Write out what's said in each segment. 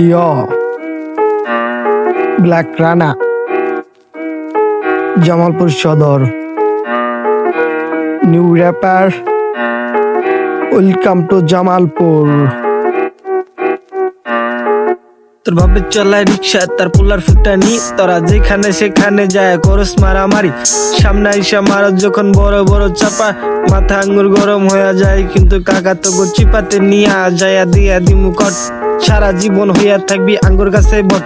Yo black Rana Jamalpur Sadar new rapper welcome to Jamalpur. তোর ভাবে চলায় রিক্সা তার পোলার ফুটানি, তোরা যেখানে সেখানে যায় করস মারামারি। সামনে আইসা মারত যখন বড় বড় চাপা, মাথা আঙ্গুর গরম হয়ে যায়, কিন্তু কাকা তো চিপাতে নিয়া যায় দিয়া দিমু কট। সারা জীবন হইয়া থাকবি আঙ্গুর গাছে বট।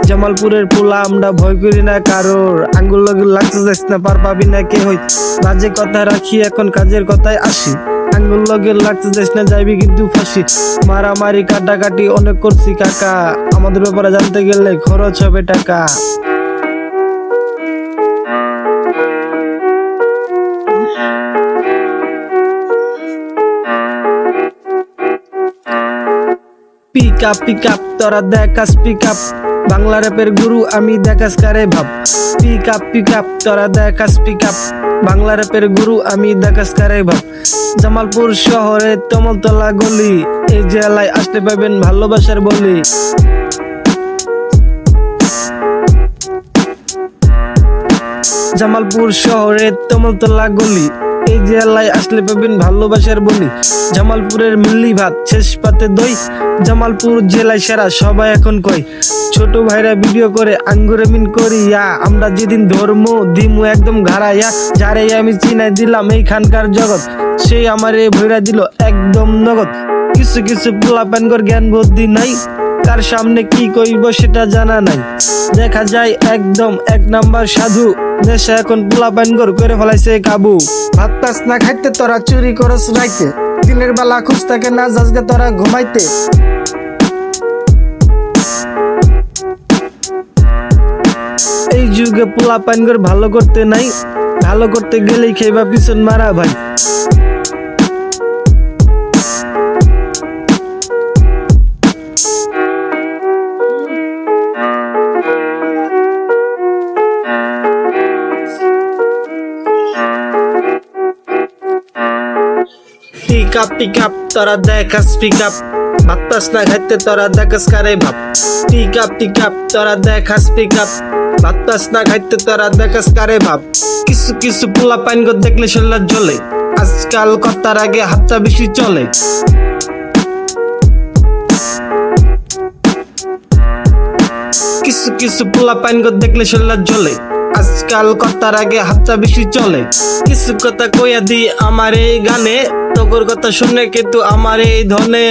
জামালপুরের পোলা আমরা ভয় করি না কারোর, আঙ্গুর লগে লাগতে যাস না পার পাবি না কে হই। বাজে কথা রাখি এখন কাজের কথায় আসি, আঙ্গুল লগে লাগতে যাস না যাইবি কিন্তু ফাঁসি। মারামারি কাটাকাটি অনেক করছি কাকা, আমাদের ব্যাপারে জানতে গেলে খরচ হবে টাকা। পিক আপ তোরা দেখাস পিক আপ, বাংলা র্যাপের গুরু আমি দেখাস কারে ভাব। পিক আপ তোরা দেখাস পিক আপ, বাংলা র্যাপের গুরু আমি দেখাস কারে ভাব। জামালপুর শহরে তমলতলা গলি, এই জেলায় আসতে পাবেন ভালোবাসার বলি। জামালপুর শহরে তমলতলা গলি, এই জেলায় আসলে পাবেন ভালোবাসার বলি। জামালপুরের মিল্লি ভাত শেষ পাতে দই, জামালপুর জেলায় সেরা সবাই এখন কই। ছোট ভাইরা ভিডিও করে আঙ্গুরে মিন করিয়া, আমরা যেদিন ধর্ম দিমু একদম ঘাড়াইয়া। যারে আমি চিনাই দিলাম এইখানকার জগৎ, সেই আমারে ভইরা দিল একদম নগদ। কিছু কিছু পোলা প্যানগর জ্ঞান বুদ্ধি নাই, কার সামনে কি কইব সেটা জানা নাই। দেখা যায় একদম এক নাম্বার সাধু, নেশা এখন পোলা প্যানগর করে ফেলাইছে কাবু। ভাত পাস না খাইতে তোরা চুরি করস রাইতে, দিনের বেলা খুঁজ থাকে না জাজগে তোরা ঘুমাইতে। এই যুগে পোলা প্যানগর ভালো করতে নাই, ভালো করতে গেলেই খেবা পিছন মারা ভাই। পিক আপ তোরা দেখাস পিক আপ, ভাত পাস না খাইতে তোরা দেখাস কারে ভাব। পিক আপ তোরা দেখাস পিক আপ, ভাত পাস না খাইতে তোরা দেখাস কারে ভাব। কিছু কিছু পোলা পাইনগো দেখলে শরীর জ্বলে, আজকাল কথার আগে হাতটা বেশি চলে। কিছু কিছু পোলা পাইনগো দেখলে শরীর জ্বলে, আজকাল কথার আগে হাতটা বেশি চলে। কিছু কথা কইয়া দি আমার এই গানে, তোর কথা শুনে কিন্তু আমার এই ধনে।